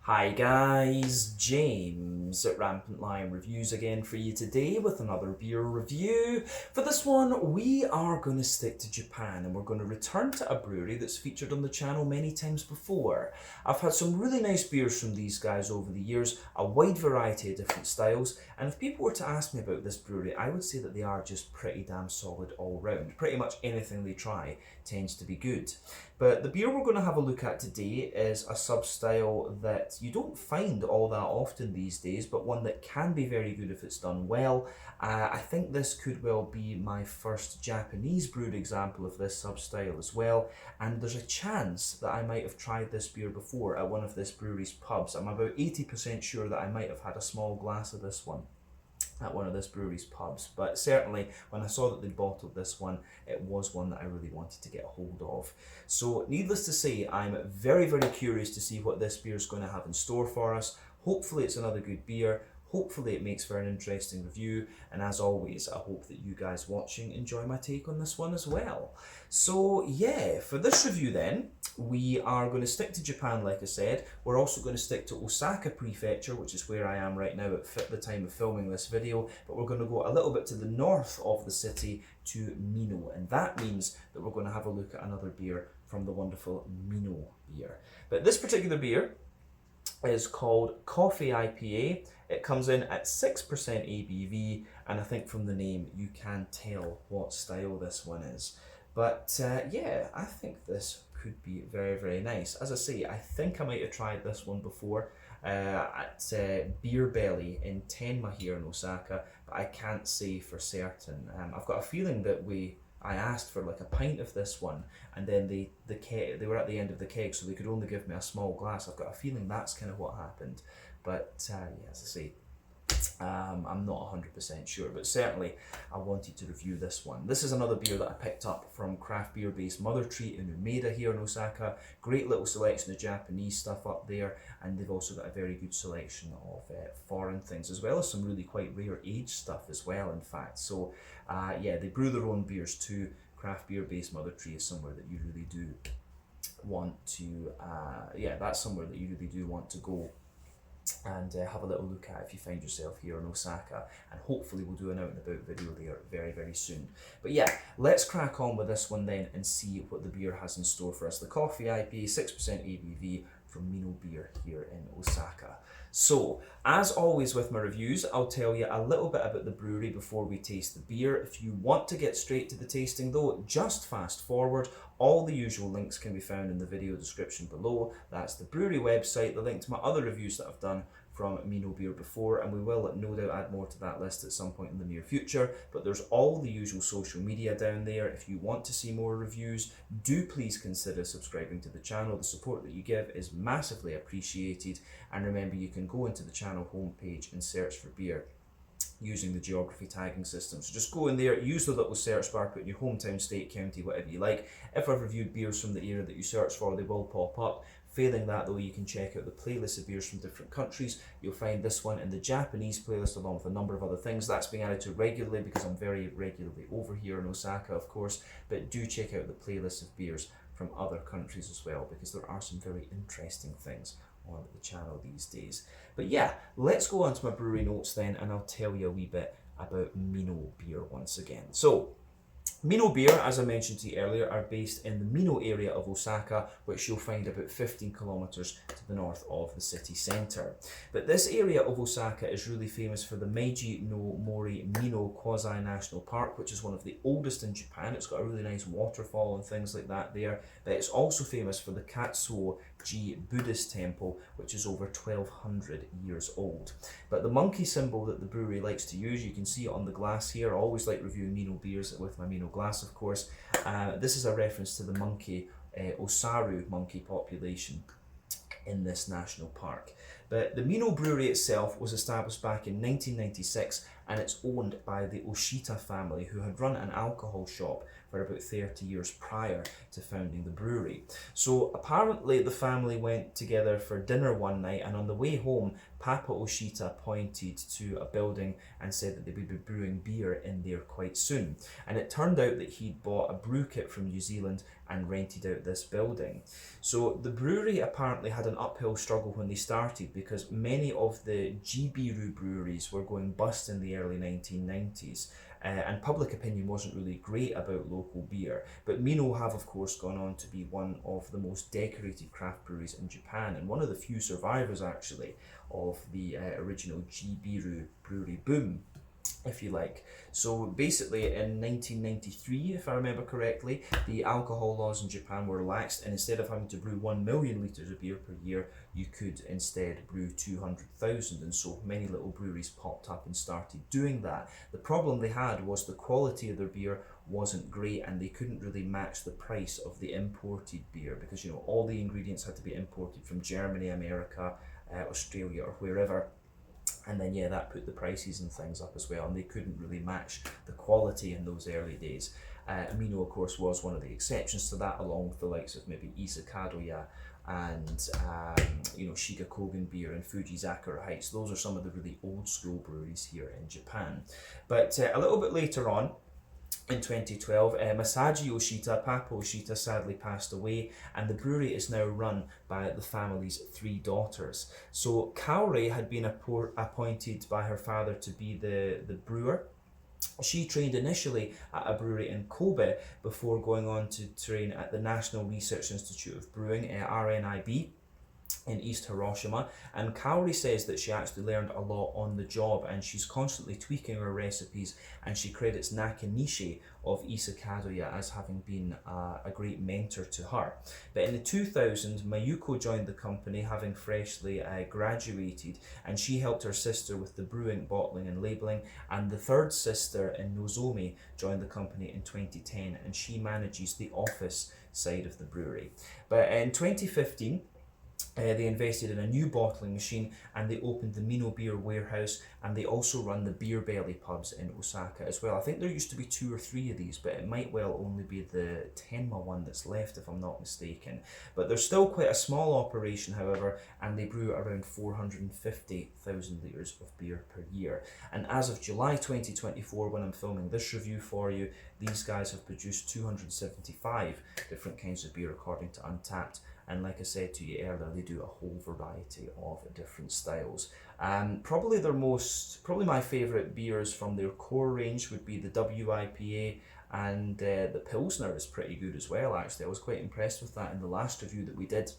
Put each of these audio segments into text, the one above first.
Hi guys, James at Rampant Lion Reviews again for you today with another beer review. For this one, we are going to stick to Japan and we're going to return to a brewery that's featured on the channel many times before. I've had some really nice beers from these guys over the years, a wide variety of different styles, and if people were to ask me about this brewery, I would say that they are just pretty damn solid all round. Pretty much anything they try tends to be good. But the beer we're going to have a look at today is a sub-style that you don't find all that often these days, but one that can be very good if it's done well. I think this could well be my first Japanese brewed example of this sub-style as well, and there's a chance that I might have tried this beer before at one of this brewery's pubs. I'm about 80% sure that I might have had a small glass of this one at one of this brewery's pubs, but certainly when I saw that they bottled this one, it was one that I really wanted to get a hold of. So needless to say, I'm very curious to see what this beer is going to have in store for us. Hopefully it's another good beer. Hopefully it makes for an interesting review, and as always, I hope that you guys watching enjoy my take on this one as well. So yeah, for this review then, we are going to stick to Japan like I said. We're also going to stick to Osaka Prefecture, which is where I am right now at the time of filming this video, but we're going to go a little bit to the north of the city to Minoh, and that means that we're going to have a look at another beer from the wonderful Minoh Beer. But this particular beer is called Coffee IPA. It comes in at 6% ABV, and I think from the name you can tell what style this one is. But yeah, I think this could be very nice. As I say, I think I might have tried this one before at Beer Belly in Tenma here in Osaka, but I can't say for certain. I've got a feeling that I asked for like a pint of this one, and then they were at the end of the keg, so they could only give me a small glass. I've got a feeling that's kind of what happened. But yeah, as I say, I'm not 100% sure, but certainly I wanted to review this one. This is another beer that I picked up from craft beer based Mother Tree in Umeda here in Osaka. Great little selection of Japanese stuff up there, and they've also got a very good selection of foreign things, as well as some really quite rare aged stuff as well, in fact. So yeah, they brew their own beers too. Craft beer based Mother Tree is somewhere that you really do want to, yeah, that's somewhere that you really do want to go and have a little look at if you find yourself here in Osaka, and hopefully we'll do an out and about video there very soon. But yeah, let's crack on with this one then and see what the beer has in store for us. The Coffee IPA, 6% ABV from Minoh Beer here in Osaka. So, as always with my reviews, I'll tell you a little bit about the brewery before we taste the beer. If you want to get straight to the tasting though, just fast forward. All the usual links can be found in the video description below. That's the brewery website, the link to my other reviews that I've done from Minoh Beer before, and we will no doubt add more to that list at some point in the near future. But there's all the usual social media down there. If you want to see more reviews, do please consider subscribing to the channel. The support that you give is massively appreciated, and remember, you can go into the channel homepage and search for beer using the geography tagging system. So just go in there, use the little search bar, put in your hometown, state, county, whatever you like. If I've reviewed beers from the area that you search for, they will pop up. Failing that though, you can check out the playlist of beers from different countries. You'll find this one in the Japanese playlist along with a number of other things. That's being added to regularly because I'm very regularly over here in Osaka, of course, but do check out the playlist of beers from other countries as well, because there are some very interesting things on the channel these days. But yeah, let's go on to my brewery notes then, and I'll tell you a wee bit about Minoh Beer once again. So, Minoh Beer, as I mentioned to you earlier, are based in the Minoh area of Osaka, which you'll find about 15 kilometers to the north of the city centre. But this area of Osaka is really famous for the Meiji no Mori Minoh Quasi-National Park, which is one of the oldest in Japan. It's got a really nice waterfall and things like that there. But it's also famous for the Katsuo-ji Buddhist temple, which is over 1200 years old. But the monkey symbol that the brewery likes to use, you can see it on the glass here. I always like reviewing Minoh beers with my Minoh glass, of course. This is a reference to the monkey, Osaru monkey population in this national park. But the Minoh Brewery itself was established back in 1996, and it's owned by the Oshita family, who had run an alcohol shop for about 30 years prior to founding the brewery. So apparently the family went together for dinner one night, and on the way home, Papa Oshita pointed to a building and said that they would be brewing beer in there quite soon. And it turned out that he'd bought a brew kit from New Zealand and rented out this building. So the brewery apparently had an uphill struggle when they started, because many of the Jibiru breweries were going bust in the early 1990s. And public opinion wasn't really great about local beer. But Minoh have of course gone on to be one of the most decorated craft breweries in Japan, and one of the few survivors actually of the original Jibiru brewery boom, if you like. So basically in 1993, if I remember correctly, the alcohol laws in Japan were relaxed, and instead of having to brew 1 million litres of beer per year, you could instead brew 200,000, and so many little breweries popped up and started doing that. The problem they had was the quality of their beer wasn't great, and they couldn't really match the price of the imported beer, because you know all the ingredients had to be imported from Germany, America, Australia or wherever. And then yeah, that put the prices and things up as well, and they couldn't really match the quality in those early days. Minoh of course was one of the exceptions to that, along with the likes of maybe Isakadoya and you know, Shiga Kogen Beer and Fujizakura Heights. Those are some of the really old school breweries here in Japan. But a little bit later on, in 2012, Masaji Oshita, Papa Oshita, sadly passed away, and the brewery is now run by the family's 3 daughters. So Kaori had been appointed by her father to be the brewer. She trained initially at a brewery in Kobe before going on to train at the National Research Institute of Brewing, RNIB, in East Hiroshima. And Kaori says that she actually learned a lot on the job, and she's constantly tweaking her recipes, and she credits Nakanishi of Isakadoya as having been a great mentor to her. But in the 2000s, Mayuko joined the company, having freshly graduated, and she helped her sister with the brewing, bottling and labelling. And the third sister, in Nozomi, joined the company in 2010, and she manages the office side of the brewery. But in 2015, they invested in a new bottling machine, and they opened the Minoh Beer warehouse, and they also run the Beer Belly pubs in Osaka as well. I think there used to be 2 or 3 of these, but it might well only be the Tenma one that's left, if I'm not mistaken. But they're still quite a small operation, however, and they brew around 450,000 litres of beer per year. And as of July 2024, when I'm filming this review for you, these guys have produced 275 different kinds of beer according to Untappd. And like I said to you earlier, they do a whole variety of different styles. Probably my favourite beers from their core range would be the IPA, and the Pilsner is pretty good as well, actually. I was quite impressed with that in the last review that we did.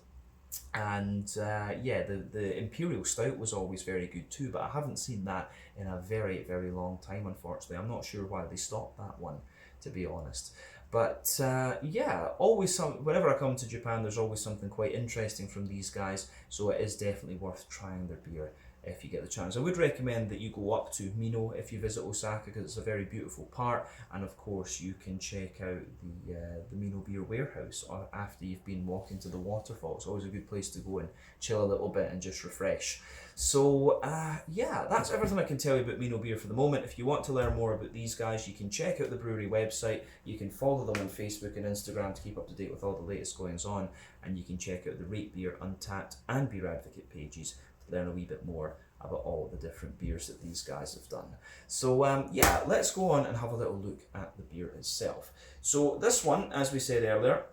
And yeah, the Imperial Stout was always very good too, but I haven't seen that in a very, very long time, unfortunately. I'm not sure why they stopped that one, to be honest. But yeah, whenever I come to Japan, there's always something quite interesting from these guys, so it is definitely worth trying their beer if you get the chance. I would recommend that you go up to Minoh if you visit Osaka, because it's a very beautiful part, and of course you can check out the Minoh Beer warehouse after you've been walking to the waterfall. It's always a good place to go and chill a little bit and just refresh. So yeah, that's everything I can tell you about Minoh Beer for the moment. If you want to learn more about these guys, you can check out the brewery website, you can follow them on Facebook and Instagram to keep up to date with all the latest goings on, and you can check out the Rate Beer, Untappd and Beer Advocate pages to learn a wee bit more about all the different beers that these guys have done. So yeah, let's go on and have a little look at the beer itself. So this one, as we said earlier,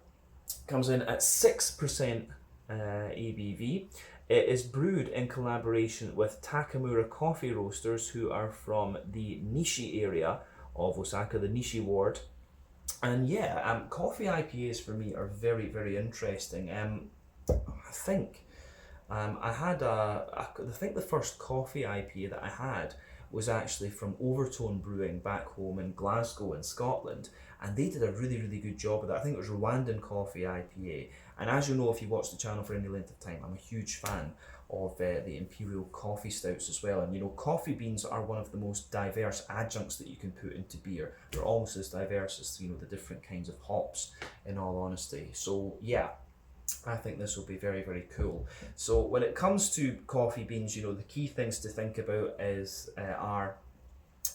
comes in at 6% ABV. It is brewed in collaboration with Takamura Coffee Roasters, who are from the Nishi area of Osaka, the Nishi ward. And yeah, coffee IPAs for me are very, very interesting. I think I think the first coffee IPA that I had was actually from Overtone Brewing back home in Glasgow in Scotland, and they did a really, really good job of that. I think it was Rwandan Coffee IPA, and as you know, if you watch the channel for any length of time, I'm a huge fan of the Imperial Coffee Stouts as well. And you know, coffee beans are one of the most diverse adjuncts that you can put into beer. They're almost as diverse as, you know, the different kinds of hops, in all honesty. So yeah, I think this will be very, very cool. So when it comes to coffee beans, you know, the key things to think about is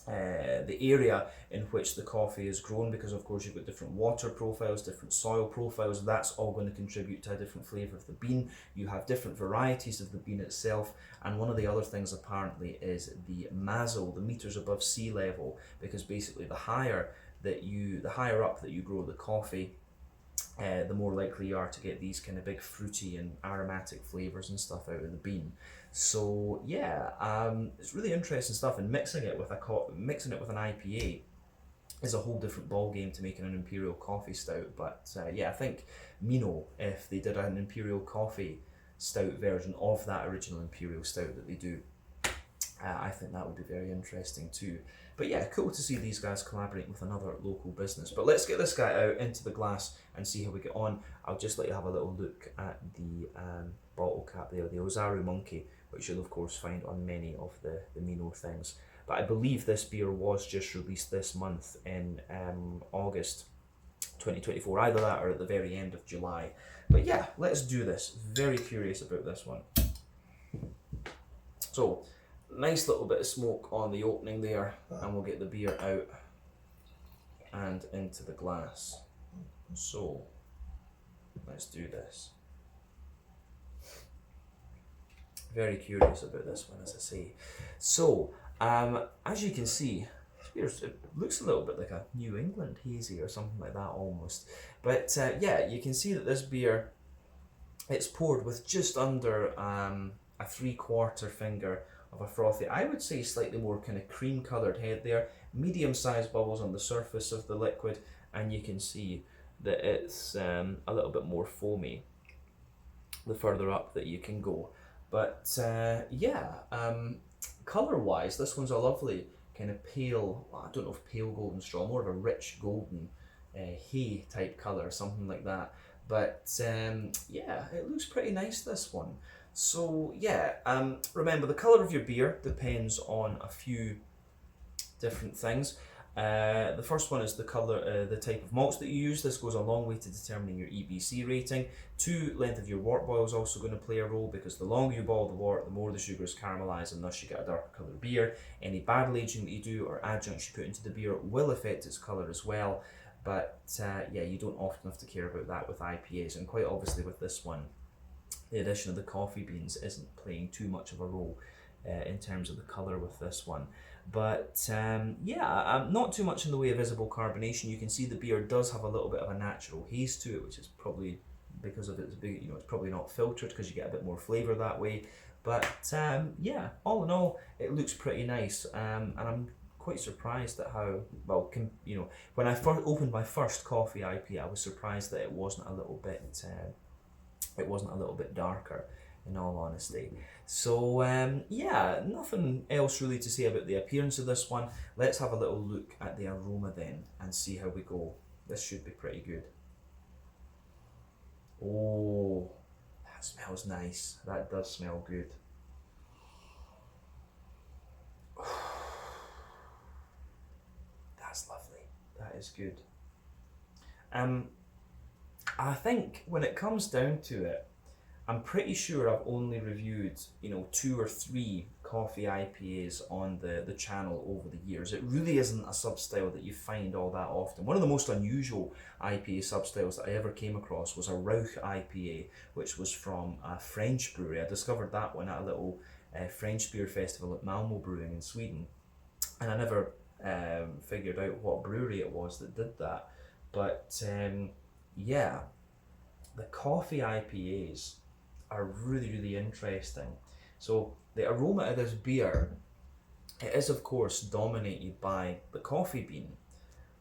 the area in which the coffee is grown, because of course you've got different water profiles, different soil profiles. That's all going to contribute to a different flavour of the bean. You have different varieties of the bean itself, and one of the other things apparently is the mazel, the meters above sea level, because basically the higher up that you grow the coffee, the more likely you are to get these kind of big fruity and aromatic flavours and stuff out of the bean. So yeah, it's really interesting stuff. And mixing it with an IPA is a whole different ball game to making an imperial coffee stout. But yeah, I think Minoh, if they did an imperial coffee stout version of that original imperial stout that they do, I think that would be very interesting too. But yeah, cool to see these guys collaborating with another local business. But let's get this guy out into the glass and see how we get on. I'll just let you have a little look at the bottle cap there, the Ozaru Monkey, which you'll of course find on many of the Minoh things. But I believe this beer was just released this month in August 2024, either that or at the very end of July. But yeah, let's do this. Very curious about this one. So, nice little bit of smoke on the opening there, and we'll get the beer out and into the glass. So, let's do this. Very curious about this one, as I say. So, as you can see, it looks a little bit like a New England hazy or something like that almost. But yeah, you can see that this beer, it's poured with just under a 3/4 finger of a frothy, I would say slightly more kind of cream coloured head there, medium sized bubbles on the surface of the liquid, and you can see that it's a little bit more foamy the further up that you can go. But yeah, colour wise, this one's a lovely kind of pale, well, I don't know if pale golden straw, more of a rich golden hay type colour, something like that. But yeah, it looks pretty nice, this one. So yeah, remember the colour of your beer depends on a few different things. The first one is the colour, the type of malts that you use. This goes a long way to determining your EBC rating. 2, length of your wort boil is also going to play a role, because the longer you boil the wort, the more the sugars caramelise, and thus you get a darker coloured beer. Any barrel aging that you do or adjuncts you put into the beer will affect its colour as well. But yeah, you don't often have to care about that with IPAs, and quite obviously with this one, the addition of the coffee beans isn't playing too much of a role in terms of the colour with this one. But yeah, not too much in the way of visible carbonation. You can see the beer does have a little bit of a natural haze to it, which is probably because of its big, it's probably not filtered, because you get a bit more flavour that way. But yeah, all in all, it looks pretty nice, and I'm quite surprised at how well, when I first opened my first coffee IPA, I was surprised that it wasn't a little bit darker, in all honesty. So yeah, nothing else really to say about the appearance of this one. Let's have a little look at the aroma then and see how we go. This should be pretty good. Oh, that smells nice. That does smell good. That's lovely. That is good. I think when it comes down to it, I'm pretty sure I've only reviewed, 2 or 3 coffee IPAs on the channel over the years. It really isn't a sub-style that you find all that often. One of the most unusual IPA sub-styles that I ever came across was a Rauch IPA, which was from a French brewery. I discovered that one at a little French beer festival at Malmo Brewing in Sweden. And I never figured out what brewery it was that did that. But yeah, the coffee IPAs are really, really interesting. So the aroma of this beer, it is of course dominated by the coffee bean,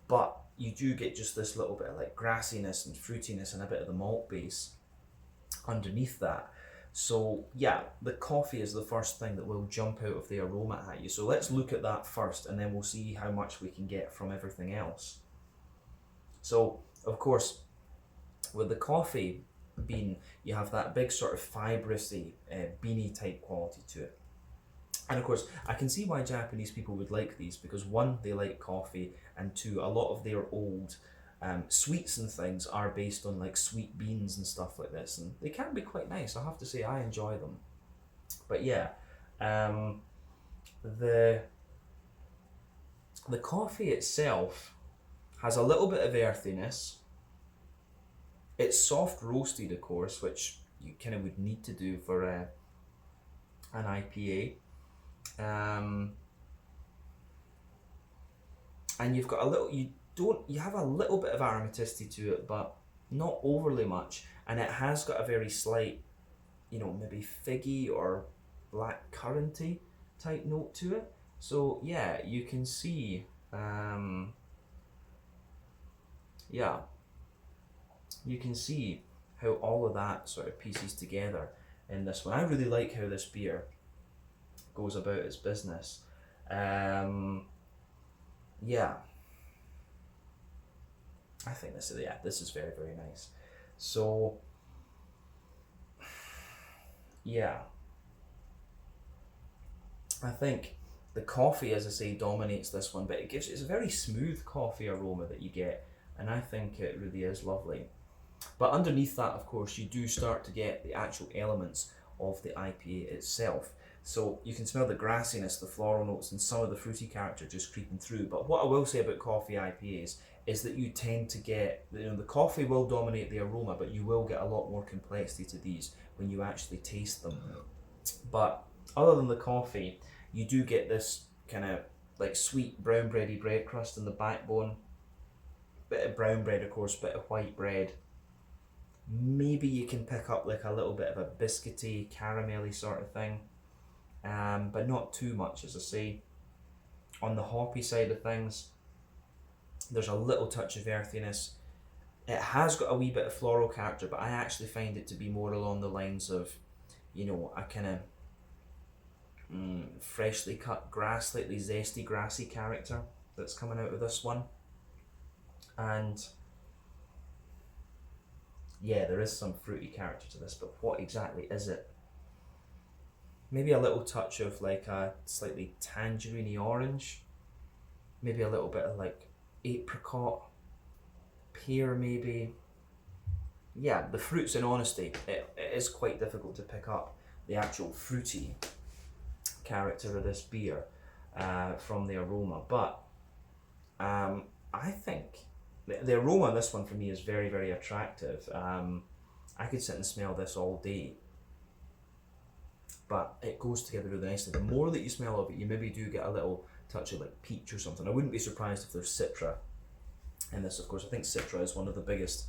but you do get just this little bit of like grassiness and fruitiness and a bit of the malt base underneath that. So yeah, the coffee is the first thing that will jump out of the aroma at you. So let's look at that first, and then we'll see how much we can get from everything else. So of course, with the coffee bean, you have that big sort of fibrousy, beany type quality to it. And of course, I can see why Japanese people would like these, because 1, they like coffee, and 2, a lot of their old sweets and things are based on like sweet beans and stuff like this, and they can be quite nice. I have to say, I enjoy them. But yeah, the coffee itself has a little bit of earthiness. It's soft roasted, of course, which you kind of would need to do for an IPA. And you've got a little, you have a little bit of aromaticity to it, but not overly much. And it has got a very slight, maybe figgy or black curranty type note to it. So yeah, you can see, you can see how all of that sort of pieces together in this one. I really like how this beer goes about its business. Yeah, I think this is very, very nice. So yeah, I think the coffee, as I say, dominates this one, but it's a very smooth coffee aroma that you get, and I think it really is lovely. But underneath that, of course, you do start to get the actual elements of the IPA itself. So you can smell the grassiness, the floral notes, and some of the fruity character just creeping through. But what I will say about coffee IPAs is that you tend to get, the coffee will dominate the aroma, but you will get a lot more complexity to these when you actually taste them. But other than the coffee, you do get this kind of like sweet brown bready bread crust in the backbone. Bit of brown bread, of course, bit of white bread. Maybe you can pick up like a little bit of a biscuity, caramelly sort of thing, but not too much, as I say. On the hoppy side of things, there's a little touch of earthiness. It has got a wee bit of floral character, but I actually find it to be more along the lines of, a kind of freshly cut grass, slightly zesty, grassy character that's coming out of this one. And yeah, there is some fruity character to this, but what exactly is it? Maybe a little touch of like a slightly tangerine-y orange, maybe a little bit of like apricot, pear maybe. Yeah, the fruits, in honesty, it is quite difficult to pick up the actual fruity character of this beer from the aroma, but I think the aroma on this one for me is very, very attractive. I could sit and smell this all day, but it goes together really nicely. The more that you smell of it, you maybe do get a little touch of like peach or something. I wouldn't be surprised if there's Citra in this, of course. I think Citra is one of the biggest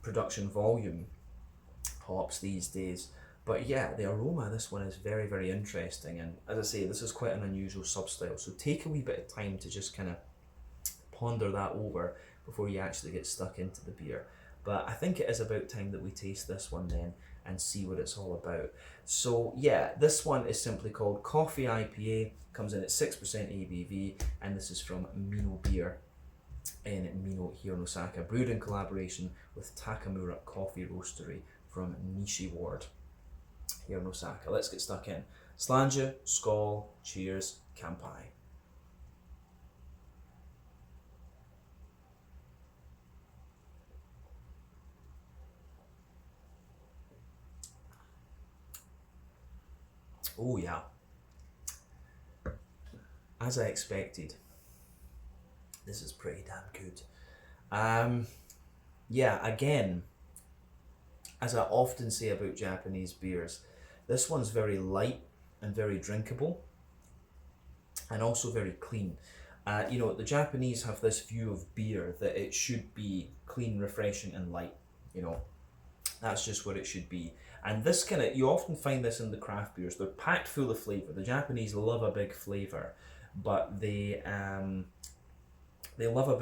production volume hops these days. But yeah, the aroma of this one is very, very interesting, and as I say, this is quite an unusual sub-style, so take a wee bit of time to just kind of ponder that over before you actually get stuck into the beer. But I think it is about time that we taste this one then and see what it's all about. So yeah, this one is simply called Coffee IPA, comes in at 6% ABV, and this is from Minoh Beer in Minoh here in Osaka, brewed in collaboration with Takamura Coffee Roastery from Nishi Ward here in Osaka. Let's get stuck in. Slàinte, skål, cheers, kampai. Oh yeah, as I expected, this is pretty damn good. Yeah, again, as I often say about Japanese beers, this one's very light and very drinkable, and also very clean. The Japanese have this view of beer that it should be clean, refreshing, and light. That's just what it should be. And this you often find this in the craft beers. They're packed full of flavour. The Japanese love a big flavour, but they love a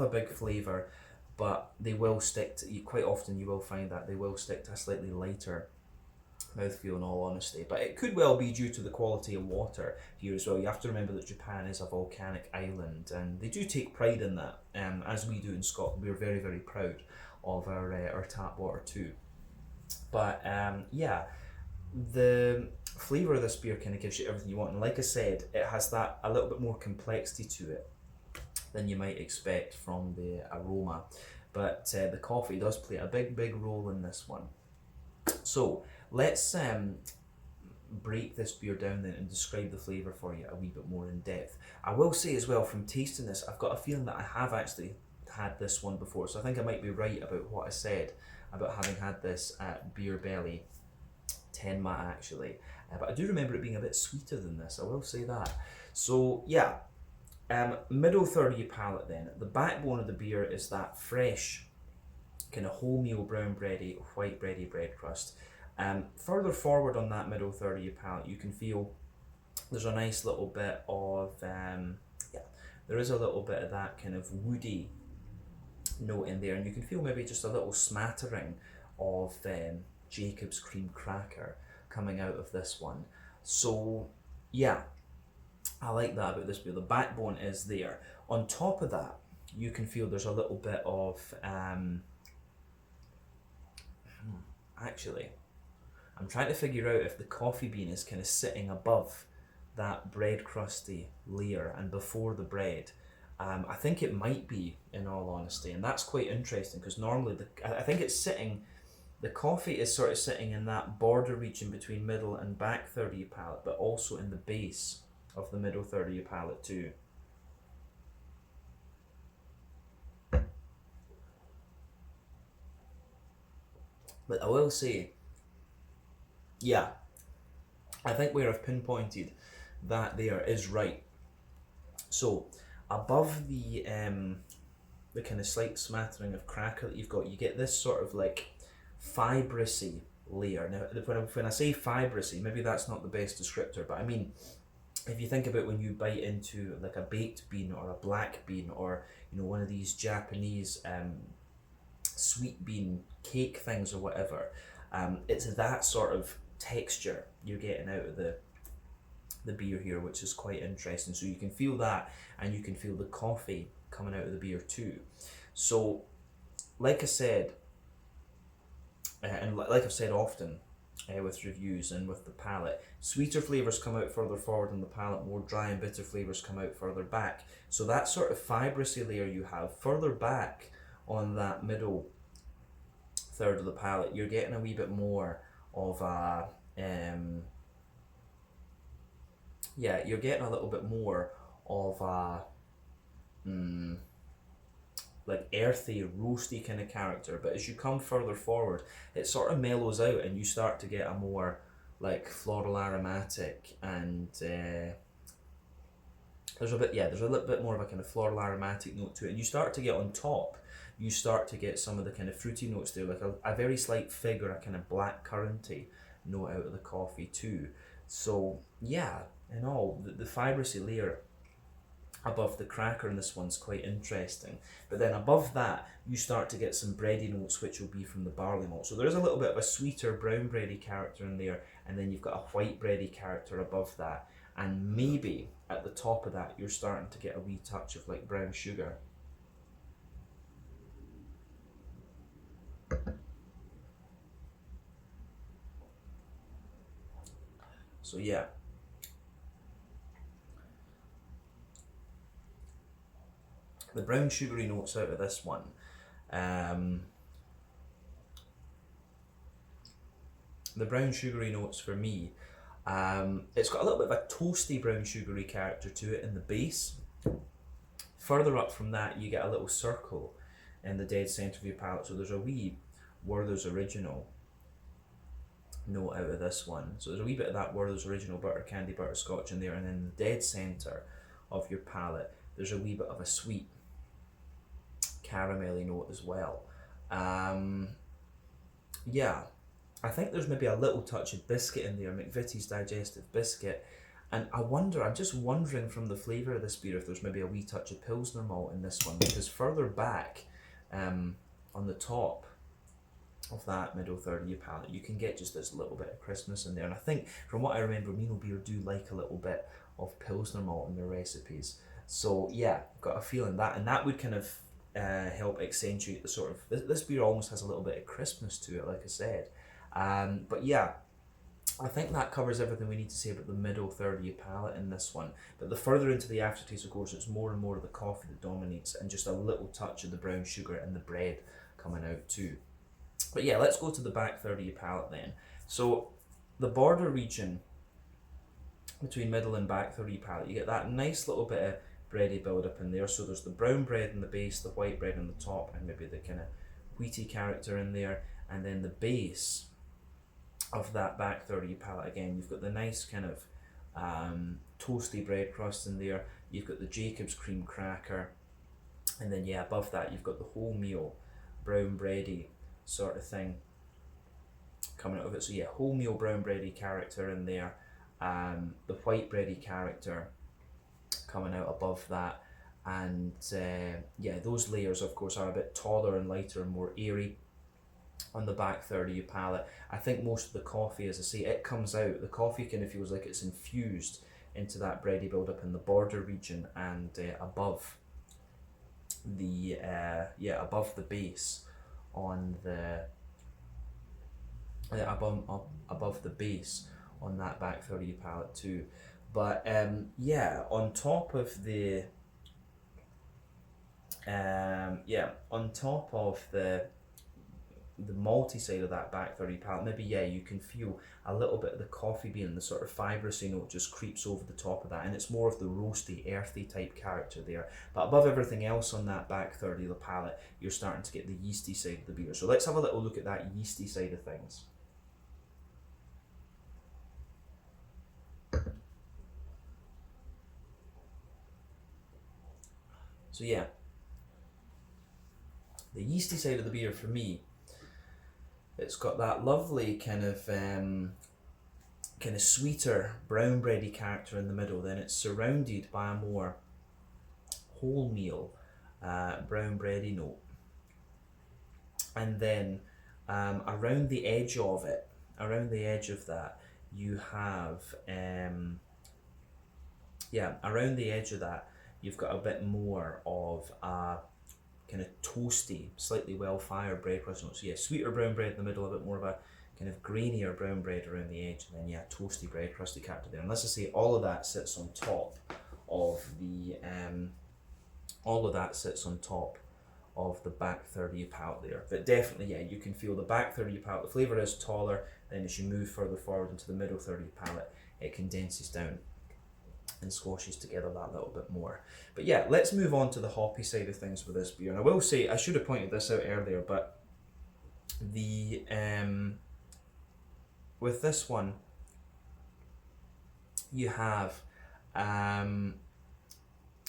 big flavour, but they will stick to, quite often you will find that they will stick to a slightly lighter mouthfeel, in all honesty. But it could well be due to the quality of water here as well. You have to remember that Japan is a volcanic island, and they do take pride in that, as we do in Scotland. We're very, very proud of our tap water too. But yeah, the flavour of this beer kind of gives you everything you want, and like I said, it has that a little bit more complexity to it. than you might expect from the aroma. But the coffee does play a big role in this one. So let's break this beer down then and describe the flavour for you a wee bit more in depth. I will say as well, from tasting this, I've got a feeling that I have actually had this one before, so I think I might be right about what I said about having had this at Beer Belly Tenma actually. But I do remember it being a bit sweeter than this, I will say that. So yeah, middle third of your palate then. The backbone of the beer is that fresh, kind of wholemeal brown bready, white bready bread crust. Further forward on that middle third of your palate, you can feel there's a nice little bit of, there is a little bit of that kind of woody note in there, and you can feel maybe just a little smattering of Jacob's cream cracker coming out of this one. So yeah, I like that about this beer. The backbone is there. On top of that, you can feel there's a little bit of, actually, I'm trying to figure out if the coffee bean is kind of sitting above that bread crusty layer and before the bread. I think it might be, in all honesty, and that's quite interesting because normally I think it's sitting, the coffee is sort of sitting in that border region between middle and back third of your palate, but also in the base of the middle third of your palate too. But I will say, yeah, I think where I've pinpointed that there is right. So above the kind of slight smattering of cracker that you've got, you get this sort of like fibrousy layer. Now when I say fibrousy, maybe that's not the best descriptor, but I mean, if you think about when you bite into like a baked bean or a black bean, or you know, one of these Japanese sweet bean cake things or whatever, it's that sort of texture you're getting out of the beer here, which is quite interesting. So you can feel that, and you can feel the coffee coming out of the beer too. So like I said, and like I've said often with reviews and with the palate, sweeter flavours come out further forward in the palate, more dry and bitter flavours come out further back. So that sort of fibrousy layer you have further back on that middle third of the palate, you're getting a wee bit more of a you're getting a little bit more of a like earthy, roasty kind of character. But as you come further forward, it sort of mellows out, and you start to get a more like floral aromatic, and there's a little bit more of a kind of floral aromatic note to it. And you start to get on top, you start to get some of the kind of fruity notes there, like a very slight fig or a kind of black curranty note out of the coffee too. So yeah, in all, the fibrousy layer above the cracker in this one's quite interesting. But then above that, you start to get some bready notes, which will be from the barley malt. So there is a little bit of a sweeter brown bready character in there, and then you've got a white bready character above that. And maybe at the top of that, you're starting to get a wee touch of like brown sugar. So yeah. The brown sugary notes out of this one, the brown sugary notes for me, it's got a little bit of a toasty brown sugary character to it in the base. Further up from that, you get a little circle in the dead centre of your palate, so there's a wee Werther's Original note out of this one. So there's a wee bit of that Werther's Original butter candy butterscotch in there, and then in the dead centre of your palate, there's a wee bit of a sweet caramelly note as well. Yeah, I think there's maybe a little touch of biscuit in there, McVitie's digestive biscuit, and I'm just wondering from the flavour of this beer if there's maybe a wee touch of Pilsner malt in this one, because further back on the top of that middle third of your palate, you can get just this little bit of crispness in there. And I think from what I remember, Minoh Beer do like a little bit of Pilsner malt in their recipes. So yeah, I've got a feeling that, and that would kind of help accentuate the sort of, this beer almost has a little bit of crispness to it, like I said. But yeah, I think that covers everything we need to say about the middle third of your palate in this one. But the further into the aftertaste, of course, it's more and more of the coffee that dominates, and just a little touch of the brown sugar and the bread coming out too. But yeah, let's go to the back third of your palate then. So the border region between middle and back third of your palate, you get that nice little bit of bready build up in there. So there's the brown bread in the base, the white bread on the top, and maybe the kind of wheaty character in there, and then the base of that back third of your palate again, you've got the nice kind of toasty bread crust in there, you've got the Jacob's cream cracker, and then yeah, above that you've got the wholemeal brown bready sort of thing coming out of it. So yeah, wholemeal brown bready character in there, the white bready character coming out above that, and yeah, those layers of course are a bit taller and lighter and more airy on the back third of your palate. I think most of the coffee, as I say, it comes out, the coffee kind of feels like it's infused into that bready build up in the border region and above the above the base on the above the base on that back third of your palate too. But yeah, on top of the on top of the malty side of that back third of your palate, maybe yeah, you can feel a little bit of the coffee bean, the sort of fibrous note just creeps over the top of that, and it's more of the roasty, earthy type character there. But above everything else on that back third of the palate, you're starting to get the yeasty side of the beer. So let's have a little look at that yeasty side of things. So yeah, the yeasty side of the beer for me, it's got that lovely kind of sweeter brown bready character in the middle. Then it's surrounded by a more wholemeal brown bready note, and then around the edge of it, around the edge of that, you have around the edge of that, you've got a bit more of a kind of toasty, slightly well-fired bread crust note. So yeah, sweeter brown bread in the middle, a bit more of a kind of grainier brown bread around the edge, and then yeah, toasty bread crusty character there. And let's just say all of that sits on top of the back third of your palate there. But definitely, yeah, you can feel the back third of your palate. The flavour is taller. Then as you move further forward into the middle third of your palate, it condenses down and squashes together that little bit more. But yeah, let's move on to the hoppy side of things with this beer. And I will say, I should have pointed this out earlier, but the with this one, you have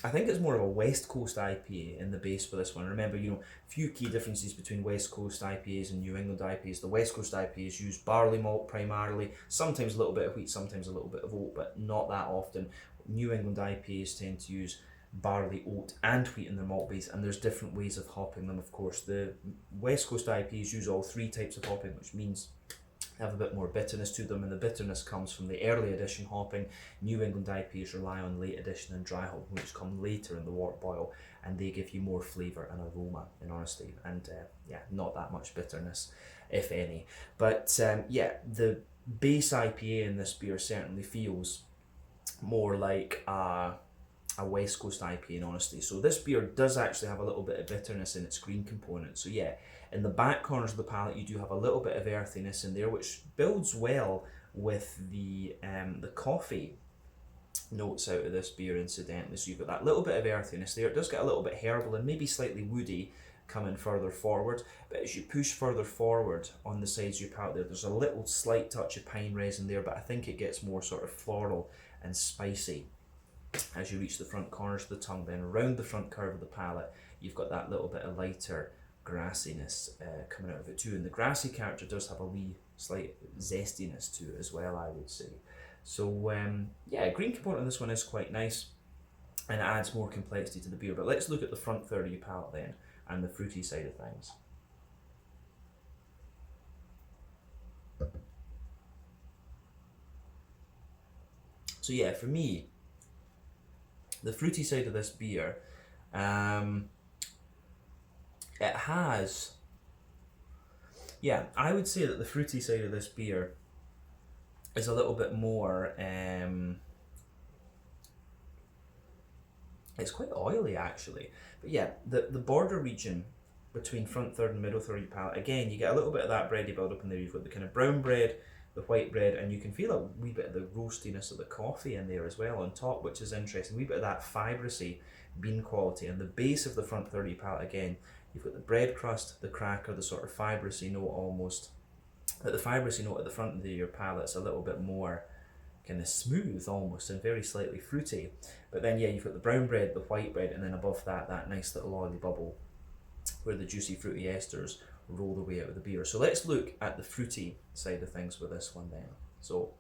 I think it's more of a West Coast IPA in the base for this one. Remember, a few key differences between West Coast IPAs and New England IPAs. The West Coast IPAs use barley malt primarily, sometimes a little bit of wheat, sometimes a little bit of oat, but not that often. New England IPAs tend to use barley, oat, and wheat in their malt base, and there's different ways of hopping them, of course. The West Coast IPAs use all three types of hopping, which means have a bit more bitterness to them, and the bitterness comes from the early addition hopping. New England IPAs rely on late addition and dry hopping, which come later in the wort boil, and they give you more flavour and aroma, in honesty, and not that much bitterness, if any. But the base IPA in this beer certainly feels more like a West Coast IPA, in honesty. So this beer does actually have a little bit of bitterness in its green component. So yeah, in the back corners of the palate, you do have a little bit of earthiness in there, which builds well with the coffee notes out of this beer, incidentally. So you've got that little bit of earthiness there. It does get a little bit herbal and maybe slightly woody coming further forward, but as you push further forward on the sides of your palate there's a little slight touch of pine resin there, but I think it gets more sort of floral and spicy as you reach the front corners of the tongue. Then around the front curve of the palate, you've got that little bit of lighter grassiness coming out of it too, and the grassy character does have a wee slight zestiness to it as well, I would say. So green component on this one is quite nice, and it adds more complexity to the beer. But let's look at the front third of your palate then, and the fruity side of things. So yeah, for me, the fruity side of this beer, it has, I would say that the fruity side of this beer is a little bit more, it's quite oily actually. But yeah, the border region between front third and middle third of your palate, again, you get a little bit of that bready build up in there. You've got the kind of brown bread, the white bread, and you can feel a wee bit of the roastiness of the coffee in there as well on top, which is interesting. A wee bit of that fibrous bean quality. And the base of the front third of your palate, again, you've got the bread crust, the cracker, the sort of fibrous note almost. But the fibrous note at the front of your palate's a little bit more kind of smooth almost and very slightly fruity. But then yeah, you've got the brown bread, the white bread, and then above that, that nice little oily bubble where the juicy fruity esters roll the way out of the beer. So let's look at the fruity side of things with this one then. So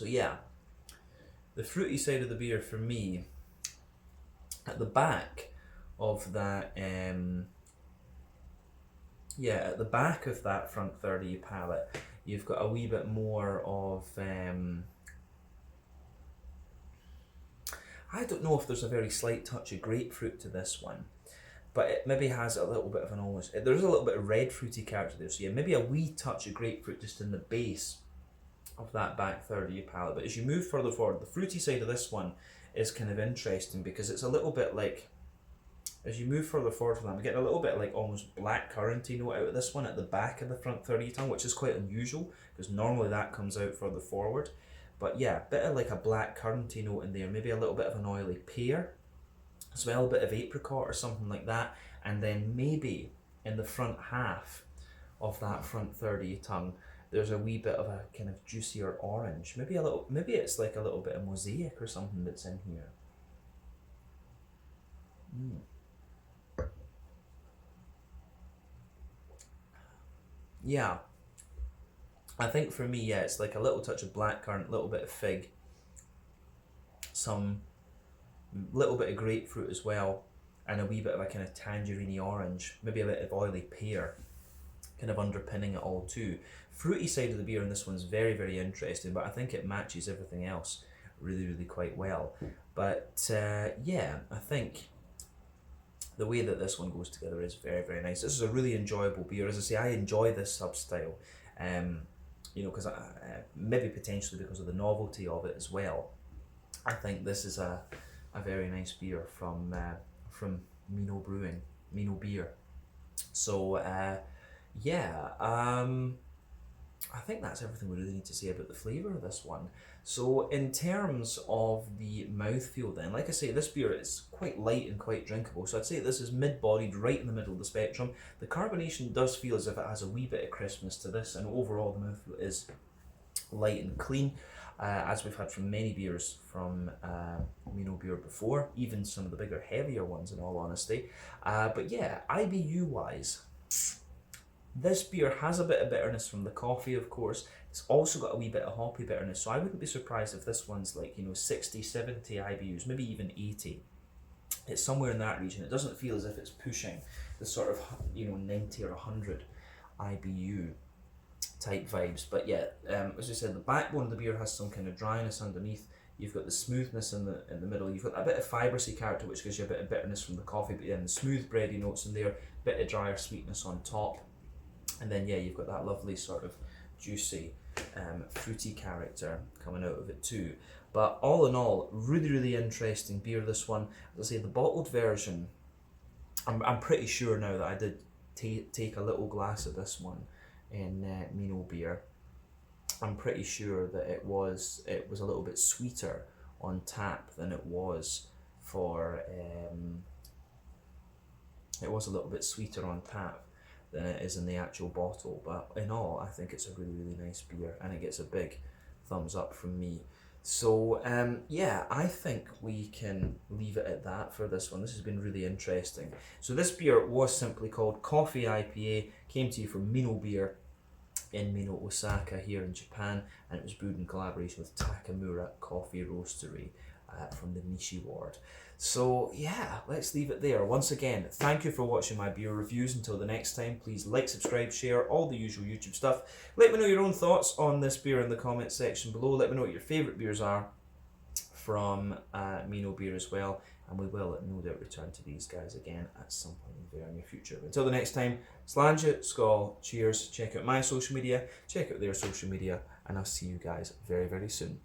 yeah, the fruity side of the beer for me, at the back of that, at the back of that front third of your palate, you've got a wee bit more of, I don't know if there's a very slight touch of grapefruit to this one, but it maybe has a little bit of an almost, there's a little bit of red fruity character there, so yeah, maybe a wee touch of grapefruit just in the base of that back third of your palate. But as you move further forward, the fruity side of this one is kind of interesting because it's a little bit like, as you move further forward from that, I'm getting a little bit like almost black curranty note out of this one at the back of the front third of your tongue, which is quite unusual because normally that comes out further forward. But yeah, a bit of like a black curranty note in there, maybe a little bit of an oily pear as well, a bit of apricot or something like that. And then maybe in the front half of that front third of your tongue, there's a wee bit of a kind of juicier orange. Maybe it's like a little bit of mosaic or something that's in here. Yeah, I think for me, yeah, it's like a little touch of blackcurrant, a little bit of fig, some little bit of grapefruit as well, and a wee bit of a kind of tangerine orange, maybe a bit of oily pear, kind of underpinning it all too. Fruity side of the beer in this one's very, very interesting, but I think it matches everything else really, really quite well. But yeah, I think the way that this one goes together is very, very nice. This is a really enjoyable beer. As I say, I enjoy this sub-style, because maybe potentially because of the novelty of it as well. I think this is a very nice beer from Minoh Beer. So I think that's everything we really need to say about the flavour of this one. So in terms of the mouthfeel then, like I say, this beer is quite light and quite drinkable. So I'd say this is mid-bodied, right in the middle of the spectrum. The carbonation does feel as if it has a wee bit of crispness to this, and overall the mouthfeel is light and clean, as we've had from many beers from Minoh Beer before, even some of the bigger, heavier ones in all honesty. But yeah, IBU-wise, this beer has a bit of bitterness from the coffee, of course. It's also got a wee bit of hoppy bitterness, so I wouldn't be surprised if this one's like, 60, 70 IBUs, maybe even 80. It's somewhere in that region. It doesn't feel as if it's pushing the sort of, 90 or 100 IBU type vibes. But yeah, as I said, the backbone of the beer has some kind of dryness underneath. You've got the smoothness in the middle. You've got a bit of fibrousy character, which gives you a bit of bitterness from the coffee, but then the smooth bready notes in there, a bit of drier sweetness on top. And then yeah, you've got that lovely sort of juicy, fruity character coming out of it too. But all in all, really, really interesting beer, this one. As I say, the bottled version, I'm pretty sure now that I did take a little glass of this one in Minoh Beer. I'm pretty sure that it was a little bit sweeter on tap than it was for it was a little bit sweeter on tap than it is in the actual bottle. But in all, I think it's a really, really nice beer, and it gets a big thumbs up from me. So yeah, I think we can leave it at that for this one. This has been really interesting. So this beer was simply called Coffee IPA, came to you from Minoh Beer in Minoh, Osaka here in Japan, and it was brewed in collaboration with Takamura Coffee Roastery from the Nishi Ward. So yeah, let's leave it there. Once again, thank you for watching my beer reviews. Until the next time, please like, subscribe, share, all the usual YouTube stuff. Let me know your own thoughts on this beer in the comments section below. Let me know what your favourite beers are from Minoh Beer as well, and we will no doubt return to these guys again at some point in the very near future. But until the next time, Sláinte, Skål, cheers, check out my social media, check out their social media, and I'll see you guys very, very soon.